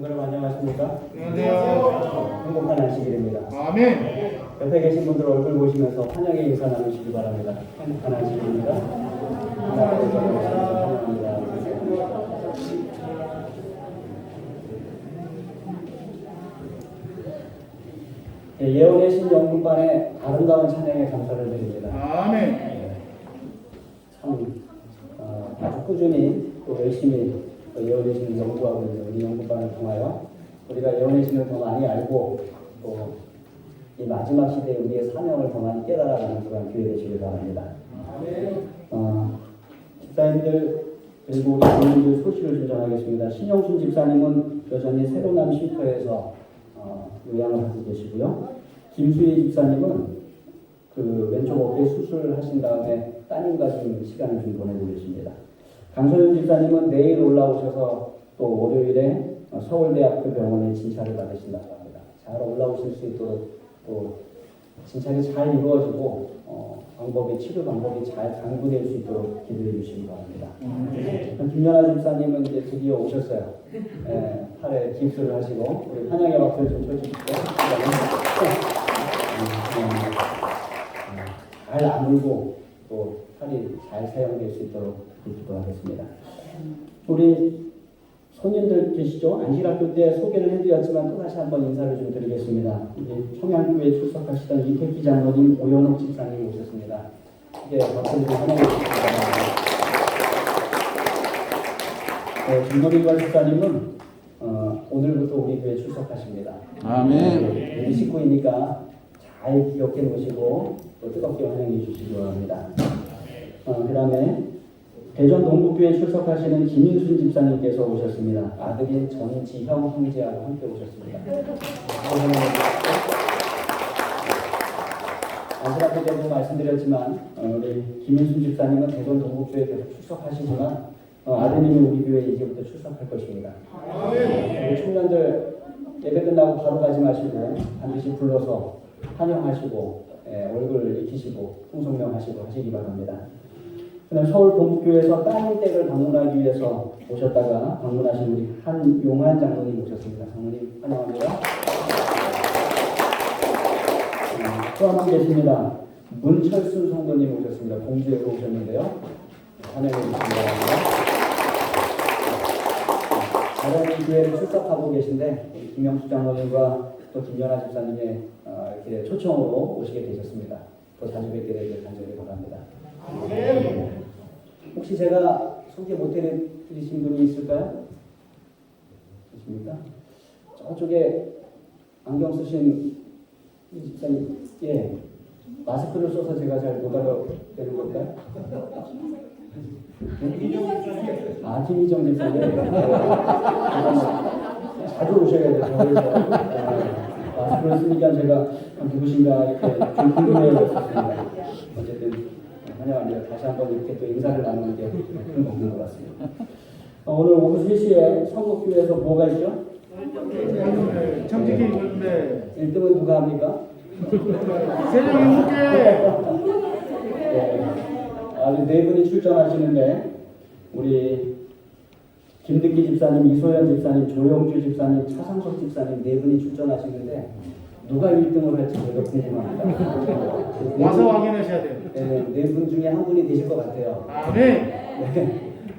여러분 안녕하십니까? 안녕하세요. 행복한 안식일입니다. 아멘. 옆에 계신 분들 얼굴 보시면서 환영의 인사 나누시기 바랍니다. 행복한 안식일입니다. 하나님의 환영합니다. 예언의 신 연극반의 아름다운 찬양에 감사를 드립니다. 아멘. 참 아주 꾸준히 또 열심히 예언의 신을 연구하고 있는 우리 연극반을 통하여 우리가 예언의 신을 더 많이 알고 또 이 마지막 시대에 우리의 사명을 더 많이 깨달아가는 그런 기회 되시길 바랍니다. 집사님들 그리고 우리 주민들 소식을 좀 전하겠습니다. 신영순 집사님은 여전히 새로남 쉼터에서 요양을 하고 계시고요. 김수희 집사님은 그 왼쪽 어깨 수술하신 다음에 따님과 좀 시간을 좀 보내고 계십니다. 강소연 집사님은 내일 올라오셔서 또 월요일에 서울대학교 병원에 진찰을 받으신다고 합니다. 잘 올라오실 수 있도록 또 진찰이 잘 이루어지고 치료 방법이 잘 강구될 수 있도록 기도해 주시기 바랍니다. 김연아 집사님은 이제 드디어 오셨어요. 팔에 깁스를 하시고 우리 환영의 박수를 좀 쳐주십시오. 잘 아물고 또 팔이 잘 사용될 수 있도록 기도하겠습니다. 우리 손님들 계시죠? 안식학교 때 소개를 해드렸지만 또 다시 한번 인사를 좀 드리겠습니다. 청양교회 출석하시던 이태기 장로님, 오연옥 집사님 오셨습니다. 이제 박수를 좀 환영해 주시기 바랍니다. 김노리관 집사님은 오늘부터 우리 교회 출석하십니다. 아멘. 우리 식구이니까 잘 기억해 놓으시고 또 뜨겁게 환영해 주시기 바랍니다. 그 다음에 대전 동북교회 출석하시는 김인순 집사님께서 오셨습니다. 아들인 전지형 형제하고 함께 오셨습니다. 안식학교 때도 말씀드렸지만 우리 김인순 집사님은 대전 동북교회 계속 출석하시지만 아드님이 우리 교회에 이제부터 출석할 것입니다. 우리 청년들 예배 끝나고 바로 가지 마시고 반드시 불러서 환영하시고 얼굴 익히시고 통성명하시고 하시기 바랍니다. 그다음 서울 동북교회에서 따님 댁을 방문하기 위해서 오셨다가 방문하신 우리 한용한 장로님 오셨습니다. 장로님 환영합니다. 또 한 분 계십니다. 문철순 성도님 오셨습니다. 공주에서 오셨는데요. 환영해 주시기 바랍니다. 다른 교회를 출석하고 계신데 김영수 장로님과 또 김연아 집사님의 이렇게 초청으로 오시게 되셨습니다. 더 자주 뵙게 되길 간절히 바랍니다. 혹시 제가 소개 못 해드리신 분이 있을까요? 계십니까? 저쪽에 안경 쓰신 이 집사님, 마스크를 써서 제가 잘 못 알아듣는 걸까요? 김희정 집사님. 자주 오셔야 돼요. 마스크를 쓰니까 제가 누구신가 이렇게 좀 궁금해졌습니다. 어쨌든 환영합니다. 다시 한번 이렇게 또 인사를 나누는 게 큰 공인 것 같습니다. 오늘 오후 3시에 성북교회에서 뭐가 있죠? 청지기 있는데 1등은 누가 합니까? 세종 행복해. 아주 네 분이 출전하시는데 우리 김득기 집사님, 이소연 집사님, 조영주 집사님, 차상석 집사님 네 분이 출전하시는데 누가 1등을 할지 저희가 궁금합니다. 와서 확인하셔야 돼요. 네 분 중에 한 분이 되실 것 같아요. 아멘.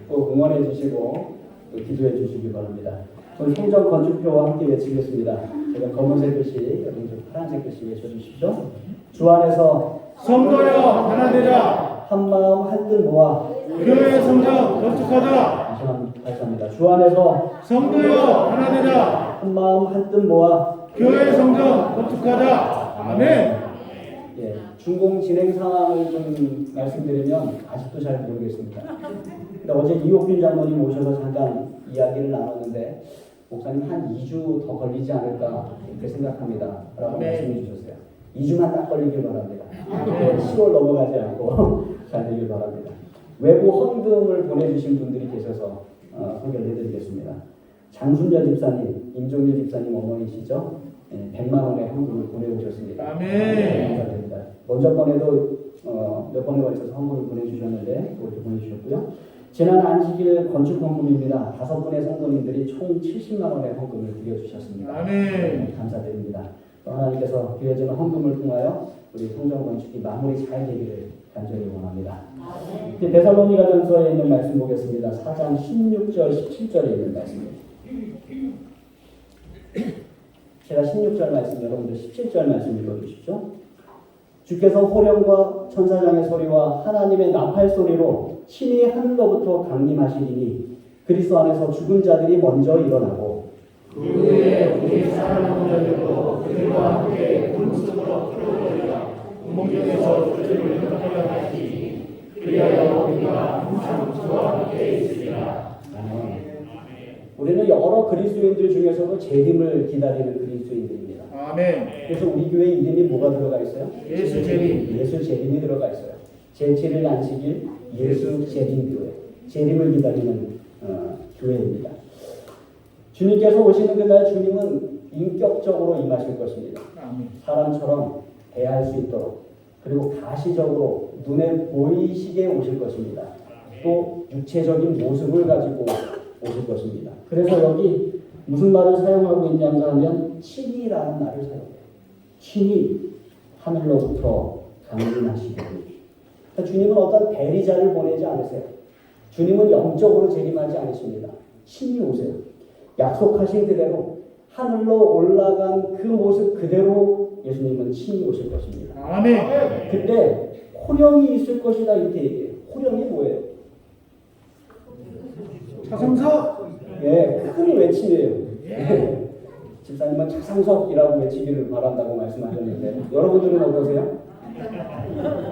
꼭 응원해 주시고 또 기도해 주시기 바랍니다. 저희 성전 건축표와 함께 외치겠습니다. 제가 검은색 글씨, 여러분 파란색 글씨 외쳐주십시오. 주 안에서 성도여 하나 되자. 한 마음 한 뜻 모아 교회 성전 건축하자. 다시 합니다. 주 안에서 성도여 하나 되자. 한 마음 한 뜻 모아 교회 성전 건축하자. 아멘. 준공 진행 상황을 좀 말씀드리면 아직도 잘 모르겠습니다. 근데 어제 이옥균 장로님 오셔서 잠깐 이야기를 나눴는데 목사님 한 2주 더 걸리지 않을까 이렇게 생각합니다. 라고 말씀해 주셨어요. 2주만 딱 걸리길 바랍니다. 10월 넘어가지 않고 잘 되길 바랍니다. 외부 헌금을 보내주신 분들이 계셔서 소개를 해드리겠습니다. 장순자 집사님, 임종일 집사님 어머니시죠? 100만 원의 헌금을 보내오셨습니다. 아멘. 감사드립니다. 먼저 번에도 몇 번에 걸쳐서 헌금을 보내주셨는데 그것도 보내주셨고요. 지난 안식일 건축 헌금입니다. 5분의 성도님들이 총 70만 원의 헌금을 드려주셨습니다. 아멘. 감사드립니다. 또 하나님께서 드려지는 헌금을 통하여 우리 성전 건축이 마무리 잘 되기를 간절히 원합니다. 데살로니가전서에 있는 말씀 보겠습니다. 4장 16절 17절에 있는 말씀입니다. 제가 16절 말씀, 여러분들 17절 말씀 읽어주십시오. 주께서 호령과 천사장의 소리와 하나님의 나팔 소리로 신이 하늘로부터 강림하시리니 그리스도 안에서 죽은 자들이 먼저 일어나고 그 후에 우리 사랑하는 자들도 그들과 함께 구름속으로 끌어들이라 공중에서 주를 영접하려 하시니 그리하여 우리가 항상 주와 함께 있으리라. 우리는 여러 그리스도인들 중에서도 재림을 기다리는 그리스도인들입니다. 아멘. 그래서 우리 교회 이름이 뭐가 들어가 있어요? 예수 재림. 예수 재림이 들어가 있어요. 제7일 안식일 예수 재림 교회. 재림을 기다리는 교회입니다. 주님께서 오시는 그날 주님은 인격적으로 임하실 것입니다. 아멘. 사람처럼 대할 수 있도록 그리고 가시적으로 눈에 보이시게 오실 것입니다. 또 육체적인 모습을 가지고 오실 것입니다. 그래서 여기 무슨 말을 사용하고 있냐고 하면 친이라는 말을 사용해요. 친이 하늘로부터 강림하시리니. 그러니까 주님은 어떤 대리자를 보내지 않으세요. 주님은 영적으로 재림하지 않으십니다. 친히 오세요. 약속하신 그대로 하늘로 올라간 그 모습 그대로 예수님은 친히 오실 것입니다. 아멘. 그때 호령이 있을 것이다 이렇게 얘기해요. 호령이 뭐예요? 차성석. 큰 외침이에요. 집사님은 차상석이라고 외치기를 바란다고 말씀하셨는데 여러분들은 어떠세요?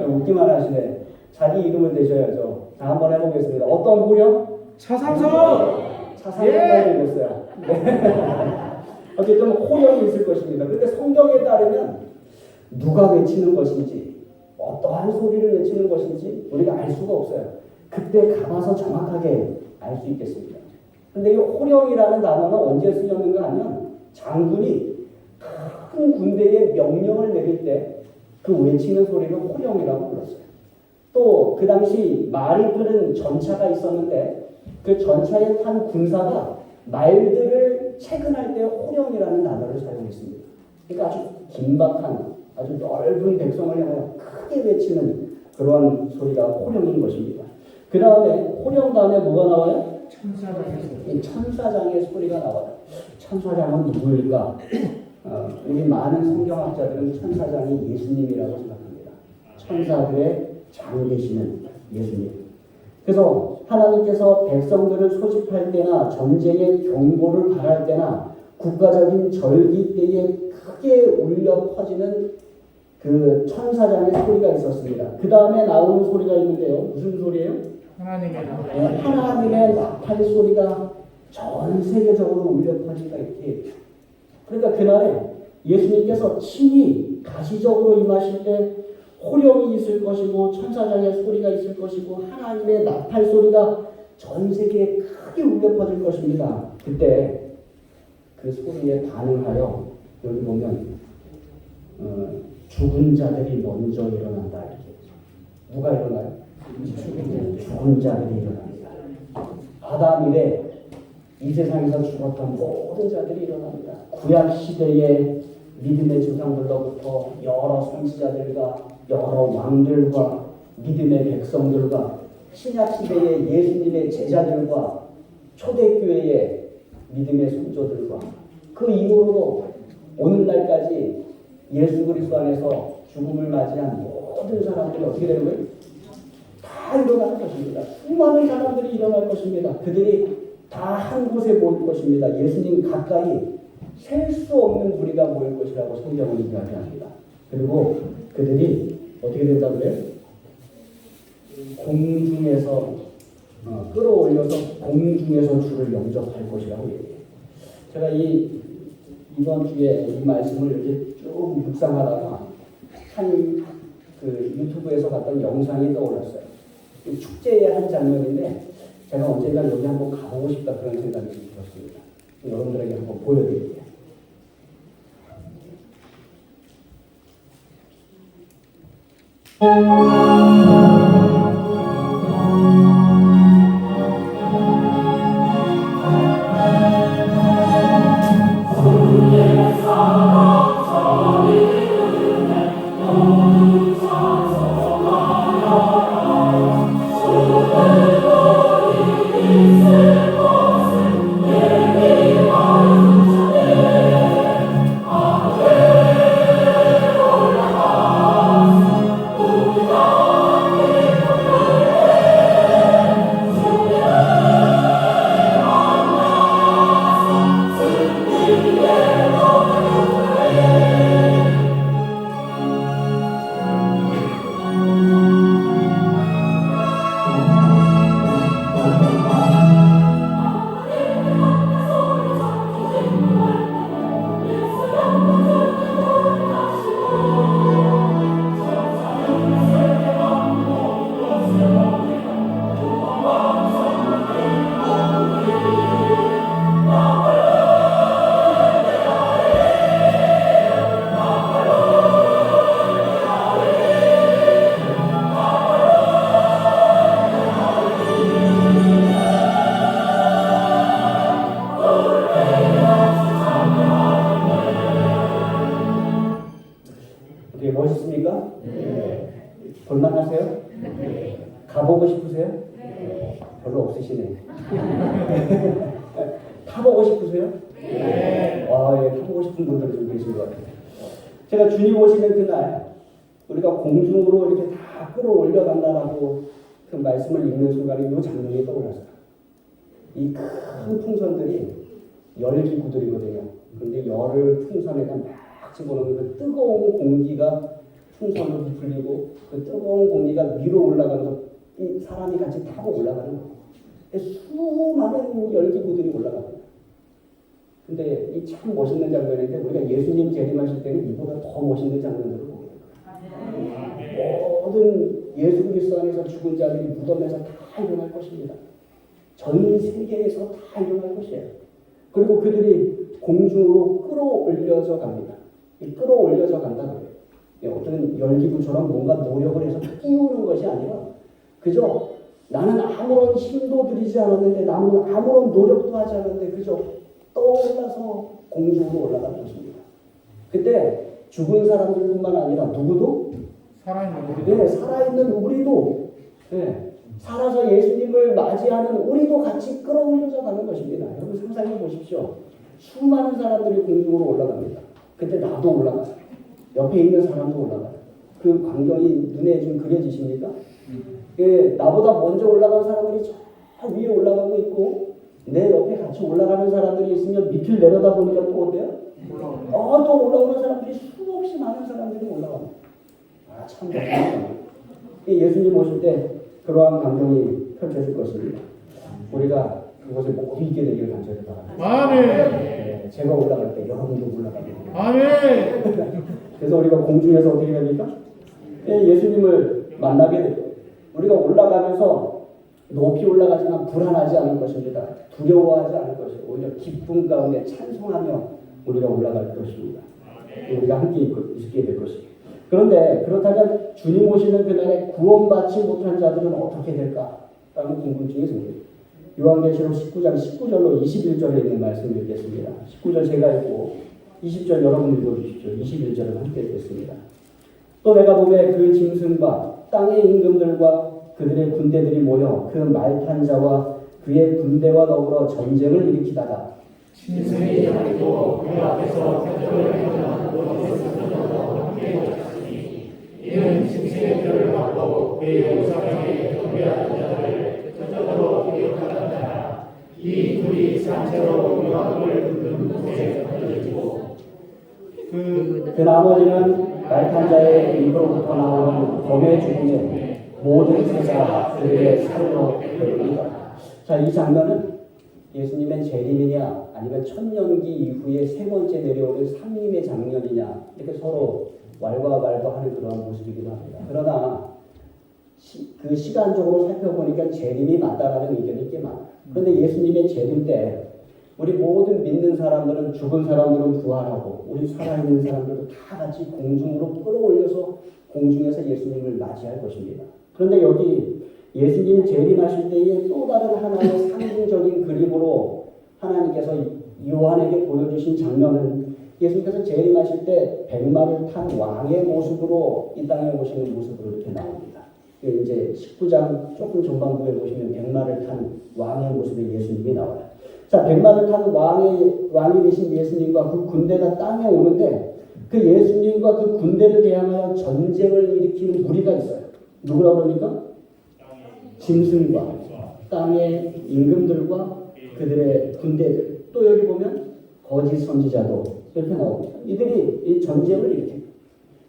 웃기만 하시네. 자기 이름을 대셔야죠. 자, 한번 해보겠습니다. 어떤 호령? 차상석. 차상석이라고 읽었어요. 어쨌든 호령이 있을 것입니다. 그런데 성경에 따르면 누가 외치는 것인지 어떠한 소리를 외치는 것인지 우리가 알 수가 없어요. 그때 가봐서 정확하게 알 수 있겠습니다. 근데 이 호령이라는 단어는 언제 쓰였는가 하면 장군이 큰 군대에 명령을 내릴 때 그 외치는 소리를 호령이라고 불렀어요. 또 그 당시 말이 끄는 전차가 있었는데 그 전차에 탄 군사가 말들을 체근할 때 호령이라는 단어를 사용했습니다. 그러니까 아주 긴박한 아주 넓은 백성을 향하여 크게 외치는 그런 소리가 호령인 것입니다. 그 다음에 호령 다음에 뭐가 나와요? 천사장의 천사장의 소리가 나와요. 천사장은 누구일까? 우리 많은 성경학자들은 천사장이 예수님이라고 생각합니다. 천사들의 장 되시는 예수님. 그래서 하나님께서 백성들을 소집할 때나 전쟁의 경고를 바랄 때나 국가적인 절기 때에 크게 울려 퍼지는 그 천사장의 소리가 있었습니다. 그 다음에 나오는 소리가 있는데요. 무슨 소리예요? 하나님의 나팔 소리가 전 세계적으로 울려 퍼지니까 이렇게. 그러니까 그날에 예수님께서 친히 가시적으로 임하실 때 호령이 있을 것이고 천사장의 소리가 있을 것이고 하나님의 나팔 소리가 전 세계에 크게 울려 퍼질 것입니다. 그때 그 소리에 반응하여 여기 보면 죽은 자들이 먼저 일어난다 이렇게. 누가 일어나요? 죽은 자들이 일어납니다. 아담 이래 이 세상에서 죽었던 모든 자들이 일어납니다. 구약 시대의 믿음의 조상들로부터 여러 선지자들과 여러 왕들과 믿음의 백성들과 신약 시대의 예수님의 제자들과 초대교회의 믿음의 성도들과 그 이후로도 오늘날까지 예수 그리스도 안에서 죽음을 맞이한 모든 사람들이 어떻게 되는 거예요? 다 일어날 것입니다. 수많은 사람들이 일어날 것입니다. 그들이 다 한 곳에 모일 것입니다. 예수님 가까이 셀 수 없는 무리가 모일 것이라고 성경은 이야기합니다. 그리고 그들이 어떻게 된다고 그래요? 공중에서 끌어올려서 공중에서 주를 영접할 것이라고 얘기해요. 제가 이번 주에 이 말씀을 이렇게 쭉 묵상하다가 한 그 유튜브에서 봤던 영상이 떠올랐어요. 축제의 한 장면인데 제가 언젠가 여기 한번 가보고 싶다 그런 생각이 들었습니다. 여러분들에게 한번 보여드릴게요. 타보고 싶으세요? 네. 아, 예, 타보고 싶은 분들이 좀 계신 것 같아요. 제가 주님 오시는 그날 우리가 공중으로 이렇게 다 끌어올려간다라고 그 말씀을 읽는 순간에 이 장면이 떠올랐어요. 이 큰 풍선들이 열기구들이거든요. 그런데 열을 풍선에다 막 집어넣으면 그 뜨거운 공기가 풍선으로 부풀리고 그 뜨거운 공기가 위로 올라가면서 이 사람이 같이 타고 올라가는 거예요. 수많은 열기구들이 올라갑니다. 근데 이 참 멋있는 장면인데 우리가 예수님 재림하실 때는 이보다 더 멋있는 장면들을 보게 돼요. 모든 예수 그리스도 안에서 죽은 자들이 무덤에서 다 일어날 것입니다. 전 세계에서 다 일어날 것이에요. 그리고 그들이 공중으로 끌어올려져 갑니다. 끌어올려져 간다 그래요. 어떤 열기구처럼 뭔가 노력을 해서 띄우는 것이 아니라 그저 나는 아무런 힘도 들이지 않았는데 나는 아무런 노력도 하지 않았는데 그저 떠올라서 공중으로 올라가는 것입니다. 그때 죽은 사람들뿐만 아니라 누구도 살아있는 우리도 살아서 예수님을 맞이하는 우리도 같이 끌어올려져 가는 것입니다. 여러분 상상해 보십시오. 수많은 사람들이 공중으로 올라갑니다. 그때 나도 올라가요. 옆에 있는 사람도 올라가요. 그 광경이 눈에 좀 그려지십니까? 나보다 먼저 올라간 사람들이 저 위에 올라가고 있고 내 옆에 같이 올라가는 사람들이 있으면 밑을 내려다보니까 또 어때요? 또 올라오는 사람들이 수없이 많은 사람들이 올라갑니다. 참 멋있습니다. 예수님 오실 때 그러한 감동이 펼쳐질 것입니다. 우리가 그것을 못 잊게 되기를 간절히 바랍니다. 아멘. 제가 올라갈 때 여러분도 올라가게 됩니다. 아멘. 그래서 우리가 공중에서 어떻게 됩니까? 예수님을 만나게 되고 우리가 올라가면서 높이 올라가지만 불안하지 않을 것입니다. 두려워하지 않을 것이고 오히려 기쁨 가운데 찬송하며 우리가 올라갈 것입니다. 우리가 함께 있게 될 것입니다. 그런데 그렇다면 주님 오시는 그날에 구원받지 못한 자들은 어떻게 될까라는 궁금증이 생깁니다. 요한계시록 19장 19절로 21절에 있는 말씀을 읽겠습니다. 19절 제가 읽고 20절 여러분 읽어주십시오. 21절은 함께 읽겠습니다. 또 내가 보매 그 짐승과 땅의 임금들과 그들의 군대들이 모여 그 말 탄 자와 그의 군대와 더불어 전쟁을 일으키다가 짐승이 일어나고 그 앞에서 전쟁을 행하는 모든 사람들과 함께 오셨으니 이는 짐승의 뼈를 받고 그의 우상에게 경배하는 자들을 전적으로 기억하는 자라. 이 둘이 산채로 유황을 붓는 곳에 던져지고 그 나머지는 말 탄 자의 입으로부터 나오는 검의 죽음에 모든 세가 그들의 살로 되리라. 자, 이 장면은 예수님의 재림이냐 아니면 천년기 이후에 세 번째 내려오는 상림의 장면이냐 이렇게 서로 왈가왈부하는 그러한 모습이기도 합니다. 그러나 그 시간적으로 살펴보니까 재림이 맞다라는 의견이 꽤 많아요. 그런데 예수님의 재림 때 우리 모든 믿는 사람들은 죽은 사람들은 부활하고 우리 살아있는 사람들도 다 같이 공중으로 끌어올려서 공중에서 예수님을 맞이할 것입니다. 그런데 여기 예수님 재림하실 때의 또 다른 하나의 상징적인 그림으로 하나님께서 요한에게 보여주신 장면은 예수님께서 재림하실 때 백마를 탄 왕의 모습으로 이 땅에 오시는 모습으로 이렇게 나옵니다. 이제 19장 조금 전반부에 보시면 백마를 탄 왕의 모습의 예수님이 나와요. 자, 백마를 탄 왕이 되신 예수님과 그 군대가 땅에 오는데 그 예수님과 그 군대를 대항하여 전쟁을 일으키는 무리가 있어요. 누구라고 그러니까? 짐승과 땅의 임금들과 그들의 군대들. 또 여기 보면 거짓 선지자도 이렇게 나옵니다. 이들이 이 전쟁을 일으킵니다.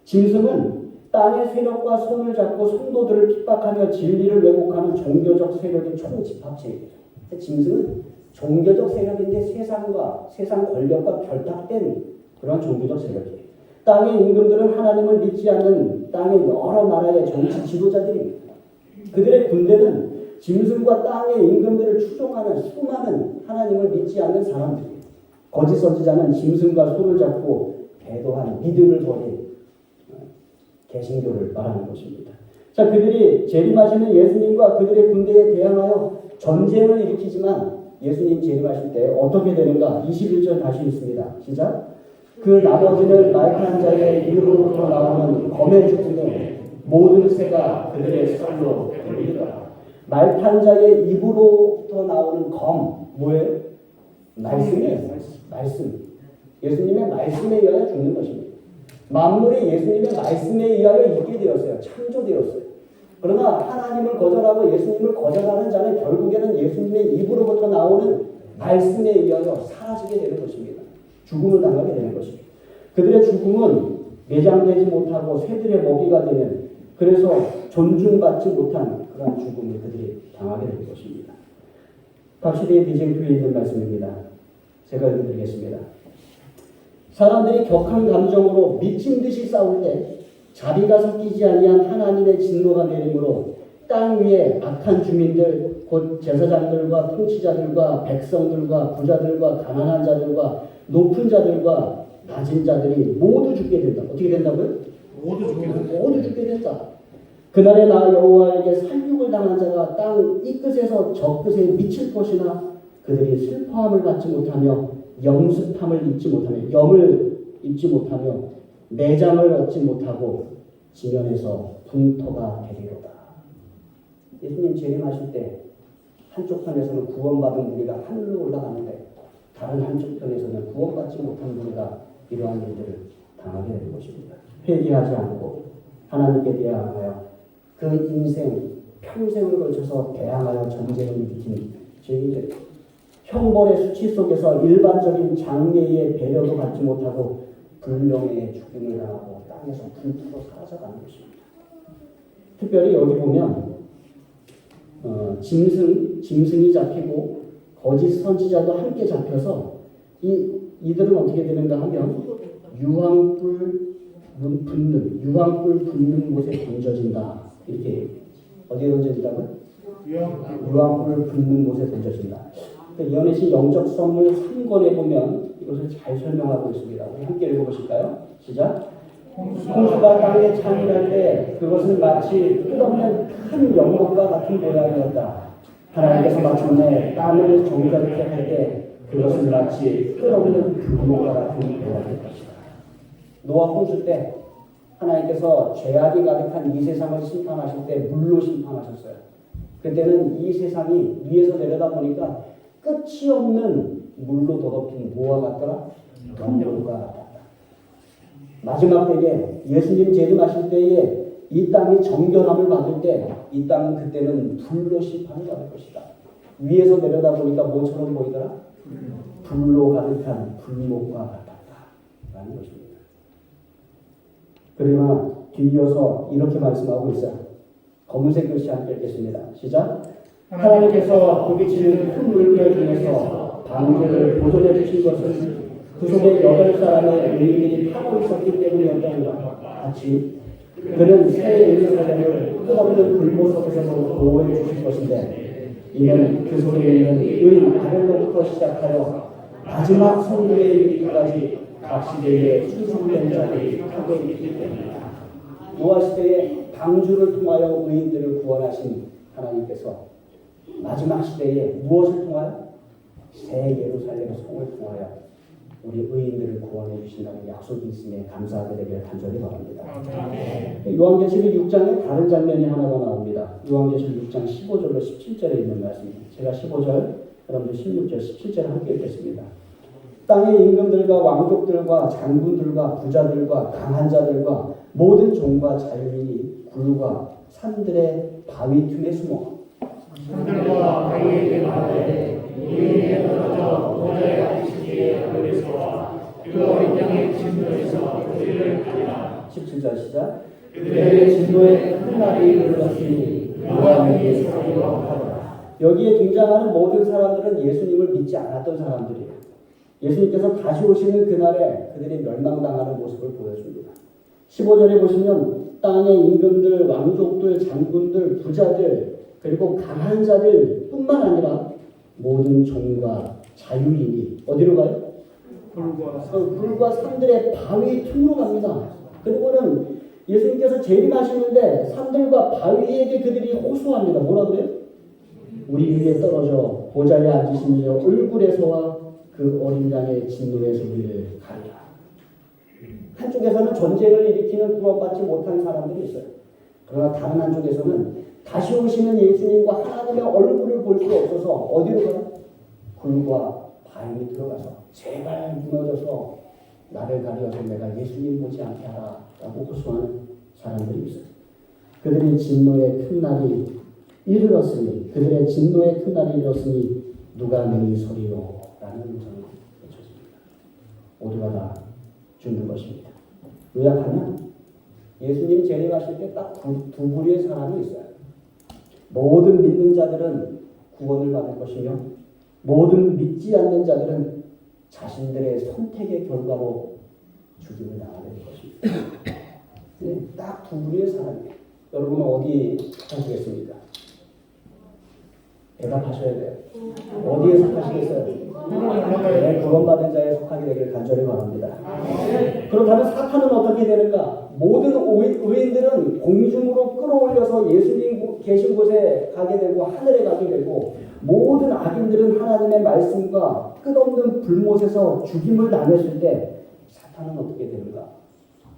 짐승은 땅의 세력과 손을 잡고 성도들을 핍박하며 진리를 왜곡하는 종교적 세력의 총집합체입니다. 짐승은 종교적 세력인데 세상 권력과 결탁된 그런 종교적 세력이에요. 땅의 임금들은 하나님을 믿지 않는 땅의 여러 나라의 정치 지도자들입니다. 그들의 군대는 짐승과 땅의 임금들을 추종하는 수많은 하나님을 믿지 않는 사람들이에요. 거짓 선지자는 짐승과 손을 잡고 배도한 믿음을 버린 개신교를 말하는 것입니다. 자, 그들이 재림하시는 예수님과 그들의 군대에 대항하여 전쟁을 일으키지만 예수님 재림하실 때 어떻게 되는가? 21절 다시 읽습니다. 시작. 그 나머지는 말탄 자의 입으로부터 나오는 검의 죽음에 모든 새가 그들의 살로 되리라. 말탄 자의 입으로부터 나오는 검 뭐예요? 말씀이에요. 말씀. 예수님의 말씀에 의하여 죽는 것입니다. 만물이 예수님의 말씀에 의하여 있게 되었어요. 창조되었어요. 그러나 하나님을 거절하고 예수님을 거절하는 자는 결국에는 예수님의 입으로부터 나오는 말씀에 의하여 사라지게 되는 것입니다. 죽음을 당하게 되는 것입니다. 그들의 죽음은 매장되지 못하고 새들의 먹이가 되는, 그래서 존중받지 못한 그런 죽음을 그들이 당하게 될 것입니다. 각시대의 비쟁투에 있는 말씀입니다. 제가 읽어드리겠습니다. 사람들이 격한 감정으로 미친 듯이 싸울 때 자비가 섞이지 아니한 하나님의 진노가 내림으로 땅 위에 악한 주민들, 곧 제사장들과 통치자들과 백성들과 부자들과 가난한 자들과 높은 자들과 낮은 자들이 모두 죽게 된다. 어떻게 된다고요? 모두 죽게 된다. 그날에 나 여호와에게 살육을 당한 자가 땅 이 끝에서 저 끝에 미칠 것이나 그들이 슬퍼함을 받지 못하며 영습함을 잊지 못하며 염을 잊지 못하며 내장을 얻지 못하고 지면에서 분토가 되리로다. 예수님 재림하실 때 한쪽 편에서는 구원받은 무리가 하늘로 올라가는데 다른 한쪽 편에서는 구원받지 못한 무리가 이러한 일들을 당하게 되는 것입니다. 회개하지 않고 하나님께 대항하여 그 인생 평생을 걸쳐서 대항하여 전쟁을 일으킨 죄인들, 형벌의 수치 속에서 일반적인 장례의 배려도 받지 못하고 불명예의 죽임을 당하고 땅에서 불투로 사라져가는 것입니다. 특별히 여기 보면 짐승이 잡히고 거짓 선지자도 함께 잡혀서 이들은 어떻게 되는가 하면 유황불 붙는 곳에 던져진다. 이렇게 어디에 던져진다고요? 유황불 붙는 곳에 던져진다. 연애시 영적 선물 3권에 보면 이것을 잘 설명하고 있습니다. 우리 함께 읽어보실까요? 시작. 홍수가 땅에 참여할 때 그것은 마치 끝없는 큰 연못과 같은 모양이었다. 하나님께서 마침내 땅을 정결케 할 때 그것은 마치 끝없는 불모가 같은 모양일 것이다. 노아 홍수 때 하나님께서 죄악이 가득한 이 세상을 심판하실 때 물로 심판하셨어요. 그때는 이 세상이 위에서 내려다보니까 끝이 없는 물로 더럽힌 뭐와 같더라? 동물과 같았다. 마지막 때에 예수님 재림하실 때에 이 땅이 정결함을 받을 때 이 땅은 그때는 불로 심판을 받을 것이다. 위에서 내려다보니까 뭐처럼 보이더라? 불로 가득한 불목과 같았다. 라는 것입니다. 그러나 뒤이어서 이렇게 말씀하고 있어요. 검은색 글씨 함께 읽겠습니다. 시작. 하나님께서 부비치는 큰 물결 중에서 방주를 보존해 주신 것은 그 속에 8사람의 의인들이 타고 있었기 때문이었다는 것과 같이 그는 새 예루살렘을 끝없는 불모 속에서 보호해 주실 것인데 이는 그 속에 있는 의인 아벨로부터 시작하여 마지막 성도에 이르기까지 각 시대에 충성된 자들이 타고 있기 때문이다. 노아 시대에 방주를 통하여 의인들을 구원하신 하나님께서 마지막 시대에 무엇을 통하여? 새 예루살렘 성을 통하여 우리 의인들을 구원해 주신다는 약속이 있음에 감사하게 되기를 간절히 바랍니다. 요한계시록 6장에 다른 장면이 하나가 나옵니다. 요한계시록 6장 15절로 17절에 있는 말씀입니다. 제가 15절, 여러분들 16절, 17절을 함께 읽겠습니다. 땅의 임금들과 왕족들과 장군들과 부자들과 강한 자들과 모든 종과 자유인이 굴과 산들의 바위 틈에 숨어 산들과 바위에 가되 이에 떨어져 모자에 앉으시기에 그리스도와 그 어린 양의 진노에서 그들을 가리라. 17절 시작. 그들의 진노에 큰 날이 이르렀으니 그와 능히 서기로 하더라. 여기에 등장하는 모든 사람들은 예수님을 믿지 않았던 사람들이에요. 예수님께서 다시 오시는 그날에 그들이 멸망당하는 모습을 보여줍니다. 15절에 보시면 땅의 임금들, 왕족들, 장군들, 부자들, 그리고 강한 자들 뿐만 아니라 모든 종과 자유인이 어디로 가요? 불과 산들의 바위 틈으로 갑니다. 그리고는 예수님께서 재림하시는데 산들과 바위에게 그들이 호소합니다. 뭐라 그래요? 우리 위에 떨어져 보좌에 앉으신 이 얼굴에서와 그 어린 양의 진노에서 우리를 가리라. 한쪽에서는 전쟁을 일으키는 구원받지 못한 사람들이 있어요. 그러나 다른 한쪽에서는 다시 오시는 예수님과 하나님의 얼굴을 볼 수 없어서 어디로 가요? 굴과 바위 들어가서 제발 무너져서 나를 가려서 내가 예수님 보지 않게 하라 라고 호소하는 사람들이 있어요. 그들의 진노의 큰 날이 이르렀으니 그들의 진노의 큰 날이 이르렀으니 누가 내리 서리요 라는 음성을 외쳤습니다. 우리가 다 죽는 것입니다. 요약하면 예수님 재림하실 때 딱 두 부류의 사람이 있어요. 모든 믿는 자들은 구원을 받을 것이며 모든 믿지 않는 자들은 자신들의 선택의 결과로 죽임을 당하게 될 것입니다. 네, 딱 두 부류의 사람이에요. 여러분은 어디 하시겠습니까? 대답하셔야 돼요. 어디에 속하시겠어요? 네, 구원받은 자에 속하게 되길 간절히 바랍니다. 그렇다면 사탄은 어떻게 되는가? 모든 의인들은 공중으로 끌어올려서 예수님 계신 곳에 가게 되고 하늘에 가게 되고 모든 악인들은 하나님의 말씀과 끝없는 불못에서 죽임을 당했을 때 사탄은 어떻게 되는가?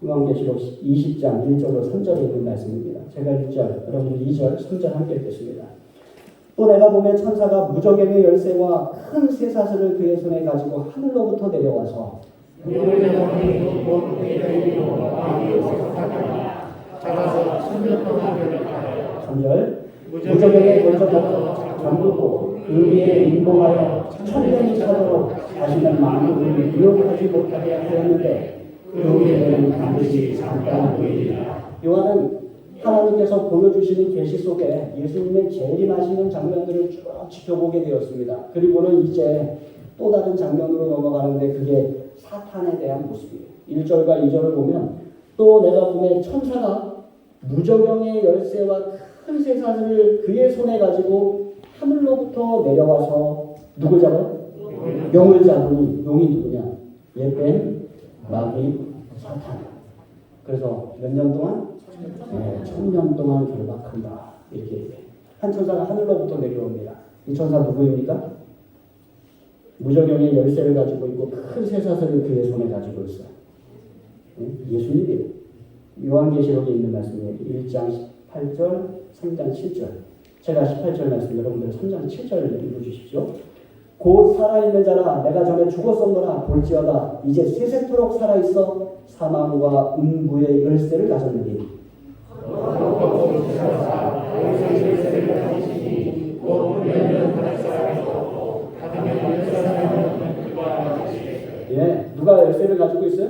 요한계시록 20장 1절로 3절에 있는 말씀입니다. 제가 1절, 여러분 2절, 3절 함께 읽겠습니다. 또 내가 보면 천사가 무저갱의 열쇠와 큰 쇠사슬을 그의 손에 가지고 하늘로부터 내려와서 선절 무저갱에 던져서 잠그고 그 위에 임봉하여 천년이 차도록 자신의 만물을 유혹하지 못하게 하였는데 그 위에는 반드시 잠깐 보이리라. 요한은 하나님께서 보여주시는 계시 속에 예수님의 재림하시는 장면들을 쭉 지켜보게 되었습니다. 그리고는 이제 또 다른 장면으로 넘어가는데 그게 사탄에 대한 모습이에요. 1절과 2절을 보면 또 내가 보면 천사가 무저경의 열쇠와 큰 쇠사슬을 그의 손에 가지고 하늘로부터 내려와서 누굴 잡아요? 용을 잡으니 용이 누구냐? 예벤, 마귀, 사탄. 그래서 몇 년 동안? 네, 1000년 동안 결박한다. 이렇게 얘기해요. 한 천사가 하늘로부터 내려옵니다. 이 천사 누구입니까? 무저경의 열쇠를 가지고 있고 큰 쇠사슬을 그의 손에 가지고 있어요. 예수님이에요. 요한계시록에 있는 말씀이에요. 1장 18절, 3장 7절. 제가 18절 말씀 여러분들 3장 7절 읽어주십시오. 곧 살아있는 자라 내가 전에 죽었었노라 볼지어다 이제 세세토록 살아있어 사망과 음부의 열쇠를 가졌느니 예, 누가 열쇠를 가지고 있어요?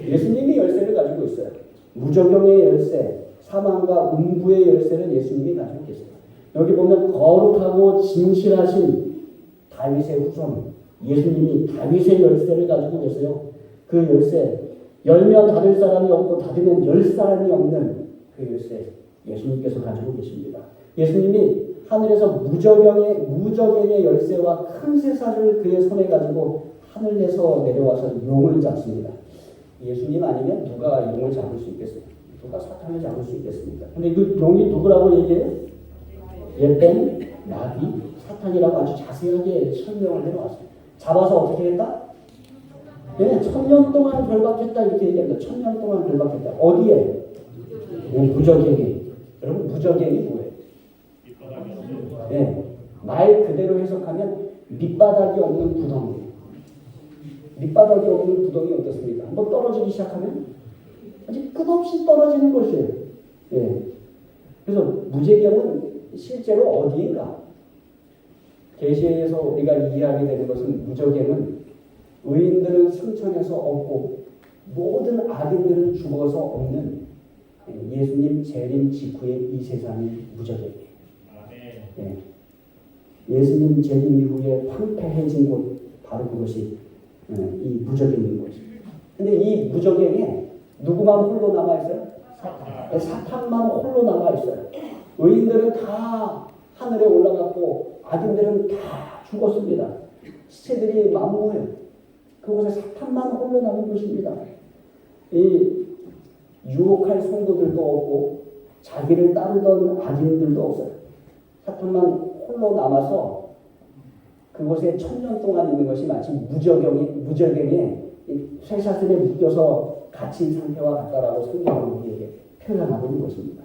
예수님이 열쇠를 가지고 있어요. 무저경의 열쇠, 사망과 음부의 열쇠는 예수님이 가지고 계세요. 여기 보면 거룩하고 진실하신 다윗의 후손 예수님이 다윗의 열쇠를 가지고 계세요. 그 열쇠 열면 닫을 사람이 없고 닫으면 열 사람이 없는 그 열쇠 예수님께서 가지고 계십니다. 예수님이 하늘에서 무저경의 열쇠와 큰 쇠사슬을 그의 손에 가지고 하늘에서 내려와서 용을 잡습니다. 예수님 아니면 누가 용을 잡을 수 있겠어요? 누가 사탄을 잡을 수 있겠습니까? 근데 그 용이 누구라고 얘기해요? 예벤, 마귀, 사탄이라고 아주 자세하게 설명을 해놓았어요. 잡아서 어떻게 했다? 네, 1000년 동안 결박했다 이렇게 얘기합니다. 1000년 동안 결박했다. 어디에? 무저갱이. 여러분 무저갱이 뭐예요? 네, 말 그대로 해석하면 밑바닥이 없는 구덩이. 밑바닥이 없는 구덩이 어떻습니까? 한번 떨어지기 시작하면 아주 끝없이 떨어지는 것이에요. 네. 그래서 무저갱은 실제로 어디인가? 계시에서 우리가 이해하게 되는 것은 무저갱은 의인들은 승천해서 없고 모든 악인들은 죽어서 없는 예수님 재림 직후의 이 세상이 무저갱이에요. 네. 예수님 재림 이후에 황폐해진 곳 바로 그것이 이 무저갱인 것입니다. 근데 이 무저갱에 누구만 홀로 남아있어요? 사탄만 홀로 남아있어요. 의인들은 다 하늘에 올라갔고 악인들은 다 죽었습니다. 시체들이 만무해요. 그곳에 사탄만 홀로 남은 것입니다. 이 유혹할 성도들도 없고 자기를 따르던 악인들도 없어요. 사탄만 홀로 남아서 그곳에 1000년 동안 있는 것이 마치 무저갱에 쇠사슬에 묶여서 갇힌 상태와 같다라고 성경은 우리에게 표현하고 있는 것입니다.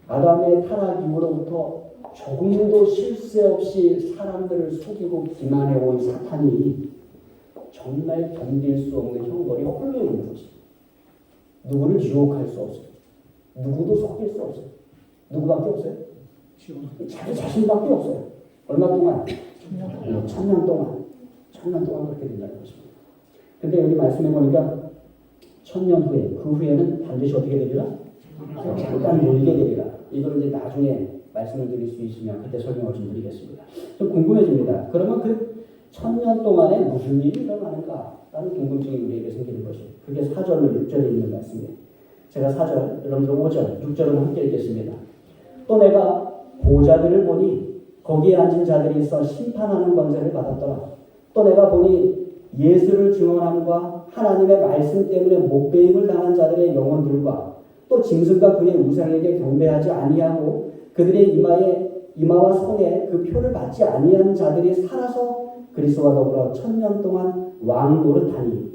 아담의 타락 이후로부터 조금도 실세 없이 사람들을 속이고 기만해온 사탄이 정말 견딜 수 없는 형벌이 홀로 있는 거지. 누구를 유혹할 수 없어요. 누구도 속일 수 없어요. 누구밖에 없어요? 자기 자신밖에 없어요. 얼마 동안? 1000년 동안. 1000년 동안 그렇게 된다는 것입니다. 근데 여기 말씀해 보니까 1000년 후에, 그 후에는 반드시 어떻게 되리라? 잠깐 몰게 되리라. 이걸 이제 나중에 말씀을 드릴 수 있으면 그때 설명을 좀 드리겠습니다. 좀 궁금해집니다. 그러면 그 1000년 동안에 무슨 일이 일어나는가? 라는 궁금증이 우리에게 생기는 것이. 그게 4절로 6절에 있는 말씀이에요. 제가 4절, 여러분들 5절, 6절을 함께 읽겠습니다. 또 내가 보좌들을 보니 거기에 앉은 자들이 있어 심판하는 권세를 받았더라. 또 내가 보니 예수를 증언함과 하나님의 말씀 때문에 목배임을 당한 자들의 영혼들과 또 짐승과 그의 우상에게 경배하지 아니하고 그들의 이마와 손에 그 표를 받지 아니한 자들이 살아서 그리스도와 더불어 1000년 동안 왕 노릇하니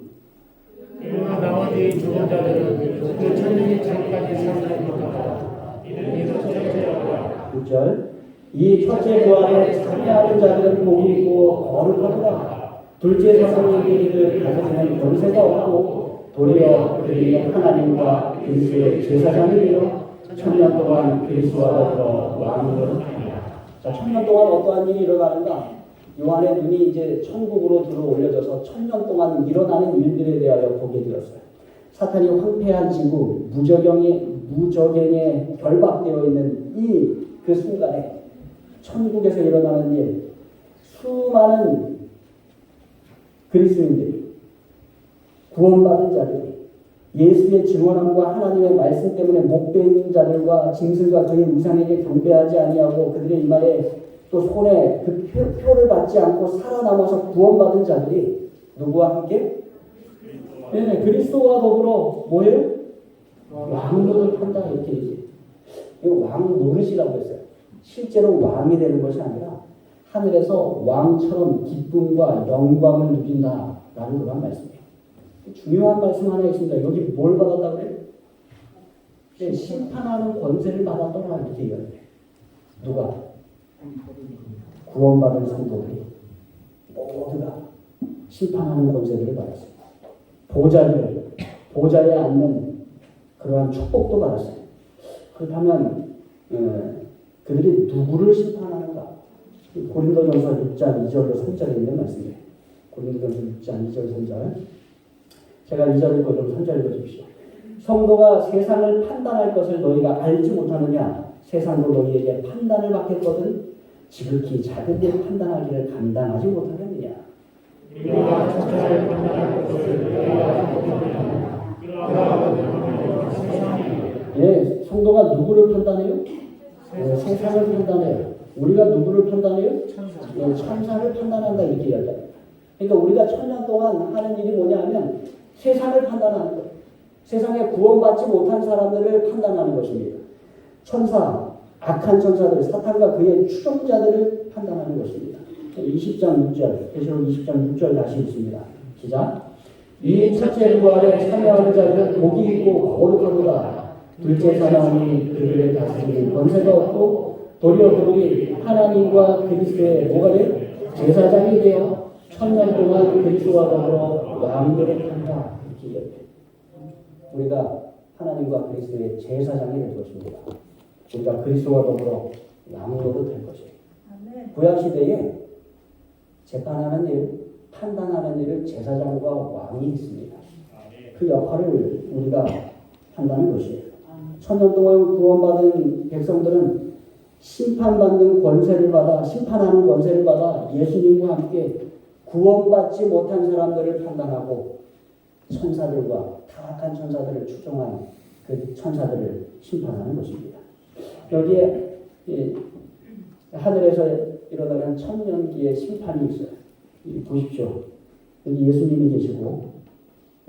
그러나 나머지 죽은 자들은 그 천년이 차기까지 살지 못하다. 이는 첫째라. 6절 이 첫째 부활에 참여하는 자들은 복이 있고 거룩하더라. 둘째 사상의 이르기를 가져지는 권세가 없고 도리어 그들이 하나님과 그리스도의 제사장이 되어 1000년 동안 그리스도와 더불어 왕으로 하리라. 자, 1000년 동안 어떠한 일이 일어나는가? 요한의 눈이 이제 천국으로 들어 올려져서 1000년 동안 일어나는 일들에 대하여 보게 되었어요. 사탄이 황폐한 지구, 무적행에 결박되어 있는 이 그 순간에 천국에서 일어나는 일, 수많은 그리스도인들이 구원받은 자들이 예수의 증언함과 하나님의 말씀 때문에 목베인 자들과 짐승과 그의 우상에게 경배하지 아니하고 그들의 이마에 또 손에 그 표를 받지 않고 살아남아서 구원받은 자들이 누구와 함께? 네, 그리스도와 더불어 뭐예요? 왕노릇을 한다 이렇게 얘기해요. 이거 왕노릇이라고 했어요. 실제로 왕이 되는 것이 아니라 하늘에서 왕처럼 기쁨과 영광을 누린다라는 그런 말씀이에요. 중요한 말씀 하나 있습니다. 여기 뭘 받았다고 그래요? 네, 심판하는 권세를 받았더라 이렇게 얘기해요. 누가? 구원받은 성도들이 모두가 심판하는 권세를 받았어요. 보좌에 앉는 그러한 축복도 받았어요. 그렇다면 그들이 누구를 심판하는가? 고린도전서 6장 2절로 3절에 있는 말씀이에요. 고린도전서 6장 2절 3절. 제가 2절 읽고 좀 3절 읽어주십시오. 성도가 세상을 판단할 것을 너희가 알지 못하느냐? 세상도 너희에게 판단을 받겠거든 지극히 작은 일 판단하기를 감당하지 못하겠느냐? 우리가 천사를 판단할 것을 너희가 알지 못하느냐? 그러하거든 세상이 예, 성도가 누구를 판단해요? 세상을 판단해요. 우리가 누구를 판단해요? 천사를 판단한다 이렇게 이야기합니다. 그러니까 우리가 1000년 동안 하는 일이 뭐냐면 세상을 판단하는 거예요. 세상에 구원받지 못한 사람들을 판단하는 것입니다. 악한 천사들, 사탄과 그의 추종자들을 판단하는 것입니다. 20장 6절, 계시록 20장 6절 다시 읽습니다. 시작. 이 첫째 부활에 참여하는 자들은 복이 있고 거룩하도다. 둘째 사람이 그들을 다스리는 권세가 없고 도리어 그들이 하나님과 그리스도의 뭐가 돼요? 제사장이 되어 1000년 동안 그리스도와 더불어 왕노릇 한다. 이렇게 얘기해요. 우리가 하나님과 그리스도의 제사장이 될 것입니다. 우리가 그리스도와 더불어 왕노릇 될 것이에요. 구약시대에 재판하는 일, 판단하는 일을 제사장과 왕이 있습니다. 그 역할을 우리가 한다는 것이에요. 1000년 동안 구원받은 백성들은 심판하는 권세를 받아 예수님과 함께 구원받지 못한 사람들을 판단하고 천사들과 타락한 천사들을 추종한 그 천사들을 심판하는 것입니다. 여기에 하늘에서 일어나는 천년기의 심판이 있어요. 보십시오. 여기 예수님이 계시고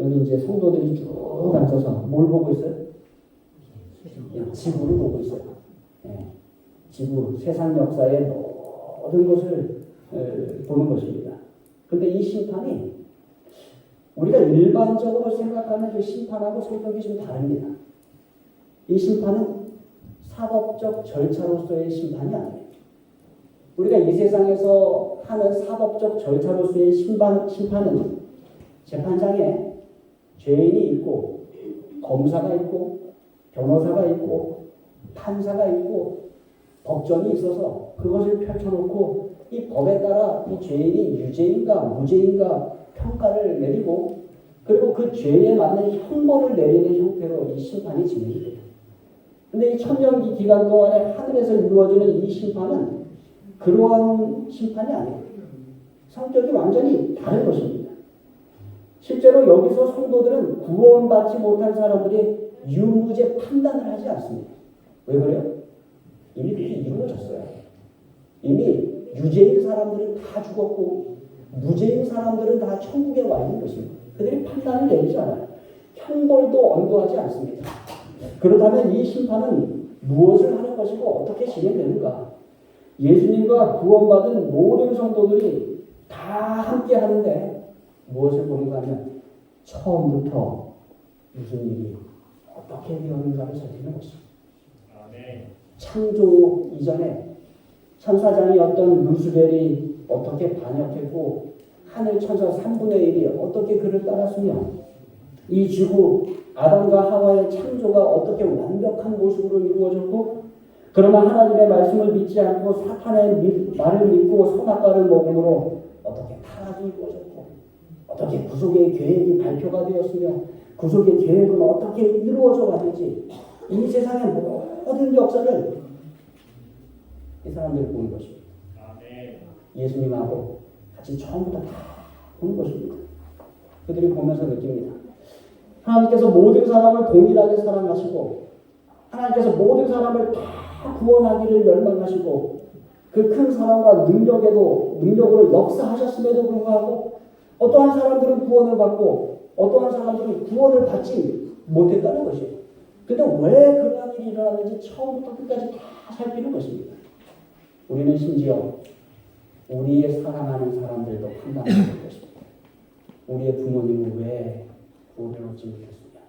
여기 이제 성도들이 쭉 앉아서 뭘 보고 있어요? 지구를 보고 있어요. 지구, 세상 역사의 모든 것을 보는 것입니다. 그런데 이 심판이 우리가 일반적으로 생각하는 그 심판하고 성격이 좀 다릅니다. 이 심판은 사법적 절차로서의 심판이 아니에요. 우리가 이 세상에서 하는 사법적 절차로서의 심판은 재판장에 죄인이 있고 검사가 있고 변호사가 있고 판사가 있고 법정이 있어서 그것을 펼쳐놓고 이 법에 따라 이 죄인이 유죄인가 무죄인가 평가를 내리고 그리고 그 죄에 맞는 형벌을 내리는 형태로 이 심판이 진행이 돼요. 근데 이 천년기 기간 동안에 하늘에서 이루어지는 이 심판은 그러한 심판이 아니에요. 성격이 완전히 다른 것입니다. 실제로 여기서 성도들은 구원받지 못한 사람들이 유무죄 판단을 하지 않습니다. 왜 그래요? 이미 그게 이루어졌어요. 이미 유죄인 사람들은 다 죽었고 무죄인 사람들은 다 천국에 와 있는 것입니다. 그들이 판단을 내리지 않아요. 형벌도 언도하지 않습니다. 그렇다면 이 심판은 무엇을 하는 것이고 어떻게 진행되는가? 예수님과 구원받은 모든 성도들이 다 함께 하는데 무엇을 보는가 하면 처음부터 무슨 일이 어떻게 되었는가를 살피는 것입니다. 창조 이전에 천사장이었던 루스벨이 어떻게 반역했고 하늘 천사 3분의 1이 어떻게 그를 따랐으며 이 지구 아담과 하와의 창조가 어떻게 완벽한 모습으로 이루어졌고 그러나 하나님의 말씀을 믿지 않고 사탄의 말을 믿고 선악과를 먹음으로 어떻게 타락이 이루어졌고 어떻게 구속의 계획이 발표가 되었으며 구속의 계획은 어떻게 이루어져 왔는지 이 세상의 모든 역사를 이 사람들이 보는 것입니다. 예수님하고 같이 처음부터 다 보는 것입니다. 그들이 보면서 느낍니다. 하나님께서 모든 사람을 동일하게 사랑하시고 하나님께서 모든 사람을 다 구원하기를 열망하시고 그 큰 사랑과 능력으로 역사하셨음에도 불구하고 어떠한 사람들은 구원을 받고 어떠한 사람들은 구원을 받지 못했다는 것이에요. 근데 왜 그러한 일이 일어났는지 처음부터 끝까지 다 살피는 것입니다. 우리는 심지어 우리의 사랑하는 사람들도 판단해야 될 것입니다. 우리의 부모님은 왜 구원을 얻지 못했으냐?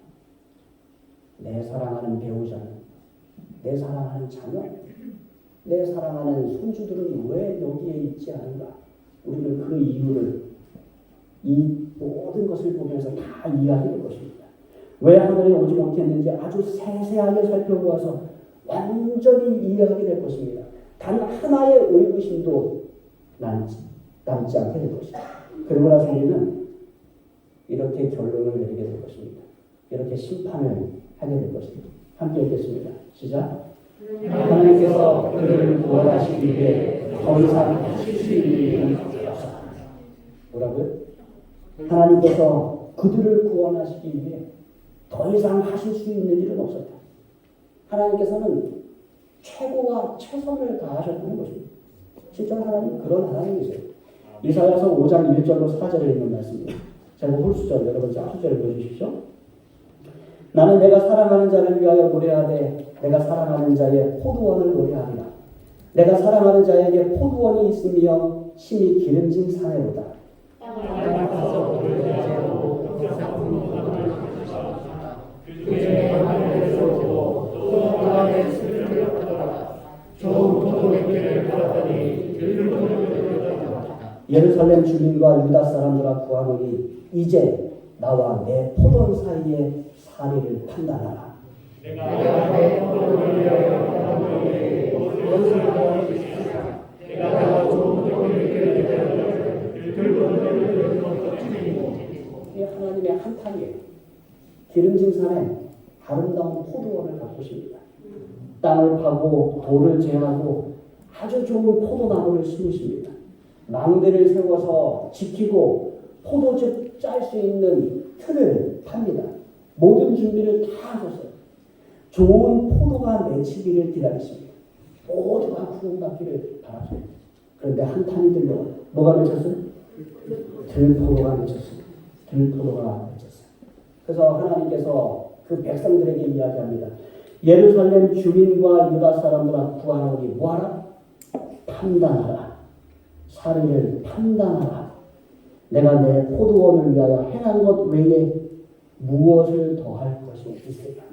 내 사랑하는 배우자는, 내 사랑하는 자녀, 내 사랑하는 손주들은 왜 여기에 있지 않은가? 우리는 그 이유를 이 모든 것을 보면서 다 이해하게 될 것입니다. 왜 하늘에 오지 못했는지 아주 세세하게 살펴보아서 완전히 이해하게 될 것입니다. 단 하나의 의구심도 남지 않게 될 것입니다. 그러고 나서 우리는 이렇게 결론을 내리게 될 것입니다. 이렇게 심판을 하게 될 것입니다. 함께 읽겠습니다. 시작. 하나님께서 그들을 구원하시기 위해 더 이상 하실 수 있는 일은 없어요. 뭐라고요? 하나님께서 그들을 구원하시기 위해 더 이상 하실 수 있는 일은 없었다. 하나님께서는 최고와 최선을 다하셨다는 것입니다. 실제로 하나님은 그런 하나님이세요. 이사야서 5장 1절로 4절에 있는 말씀입니다. 제목 홀수절 여러분 앞수절을 보여주십시오. 나는 내가 사랑하는 자를 위하여 노래하되 내가 사랑하는 자의 포도원을 노래하리라. 내가 사랑하는 자에게 포도원이 있으며 심히 기름진 산에로다. 예루살렘 주민과 유다 사람들아 구하노니 이제 나와 내 포도원 사이의 사리를 판단하라. 내가 내 포도원을 위하여 판단하노니 무엇을 구할 수 있으리까? 내가 좋은 포도를 이 하나님의 한탄이에요. 기름진 산에 아름다운 포도원을 가꾸십니다. 땅을 파고 돌을 제하고 아주 좋은 포도나무를 심으십니다. 망대를 세워서 지키고 포도즙 짤 수 있는 틀을 팝니다. 모든 준비를 다 하셨어요. 좋은 포도가 맺히기를 기다리십니다. 모두가 구원받기를 바랍니다. 그런데 한탄이 들려 뭐가 맺혔어요? 들포도가 맺혔습니다. 들포도가 맺혔어요. 그래서 하나님께서 그 백성들에게 이야기합니다. 예루살렘 주민과 유다 사람들아 구하노니 뭐하라? 판단하라. 사리를 판단하라. 내가 내 포도원을 위하여 행한 것 외에 무엇을 더할 것이 있을까?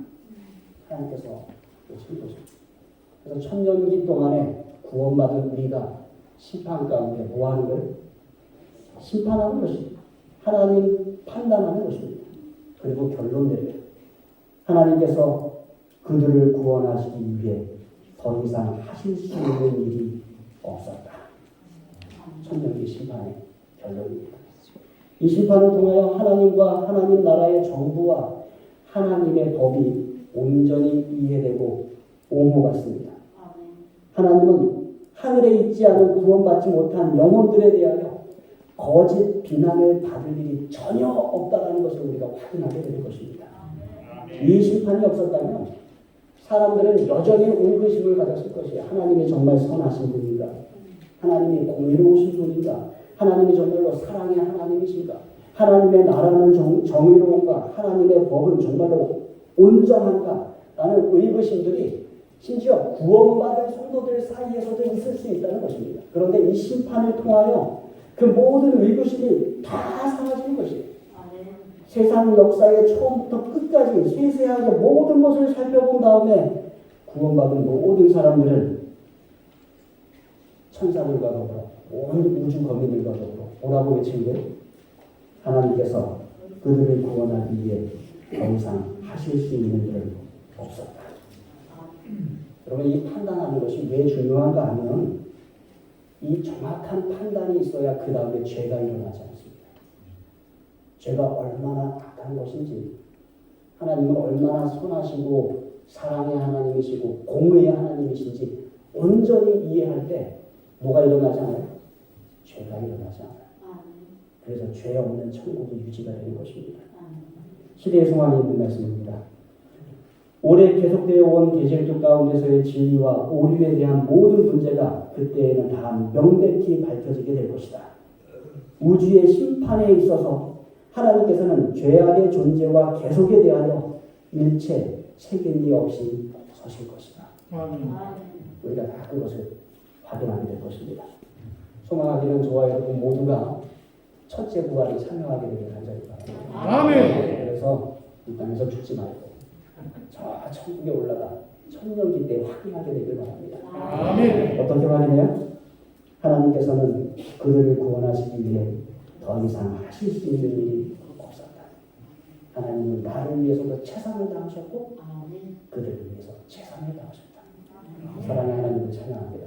하나님께서 외친 것입니다. 그래서 천년기 동안에 구원받은 우리가 심판 가운데 뭐 하는 거예요? 심판하는 것입니다. 하나님 판단하는 것입니다. 그리고 결론 내려요. 하나님께서 그들을 구원하시기 위해 더 이상 하실 수 있는 일이 없었다. 천년기 심판의 결론입니다. 이 심판을 통하여 하나님과 하나님 나라의 정부와 하나님의 법이 온전히 이해되고 옹호받습니다. 하나님은 하늘에 있지 않은 구원받지 못한 영혼들에 대하여 거짓 비난을 받을 일이 전혀 없다는 것을 우리가 확인하게 될 것입니다. 이 심판이 없었다면 사람들은 여전히 의구심을 가졌을 것이에요. 하나님이 정말 선하신 분인가? 하나님이 공의로우신 분인가? 하나님이 정말로 사랑의 하나님이신가? 하나님의 나라는 정의로운가? 하나님의 법은 정말로 온전한가? 라는 의구심들이 심지어 구원받은 성도들 사이에서도 있을 수 있다는 것입니다. 그런데 이 심판을 통하여 그 모든 의구심이 다 사라지는 것이에요. 세상 역사의 처음부터 끝까지 세세하게 모든 것을 살펴본 다음에 구원받은 모든 사람들은 천사들과 더불어 온 우주 거민들과 더불어 뭐라고 외친 거예요? 하나님께서 그들을 구원하기 위해 더 이상 하실 수 있는 일은 없었다. 여러분, 이 판단하는 것이 왜 중요한가 하면 이 정확한 판단이 있어야 그 다음에 죄가 일어나지 않습니다. 죄가 얼마나 악한 것인지, 하나님은 얼마나 선하시고 사랑의 하나님이시고 공의의 하나님이신지 온전히 이해할 때 뭐가 일어나지 않아요? 죄가 일어나지 않아요. 그래서 죄 없는 천국이 유지가 되는 것입니다. 시대의 상황이 있는 말씀입니다. 오래 계속되어 온 계절적 가운데서의 진리와 오류에 대한 모든 문제가 그때에는 다 명백히 밝혀지게 될 것이다. 우주의 심판에 있어서 하나님께서는 죄악의 존재와 계속에 대하여 일체 책임이 없이 서실 것이다. 우리가 다 그것을 확인하게 될 것입니다. 소망하기는 저와 여러분 모두가 첫째 부활에 참여하게 되길 간절히 바랍니다. 그래서 이 땅에서 죽지 말고 저 천국에 올라가 천년기 때 확인하게 되길 바랍니다. 어떻게 확인해요? 하나님께서는 그들을 구원하시기 위해 더 이상 하실 수 있는 일이 없었다. 하나님은 나를 위해서도 최선을 다하셨고 그들을 위해서 최선을 다하셨다. 사랑의 하나님을 찬양합니다.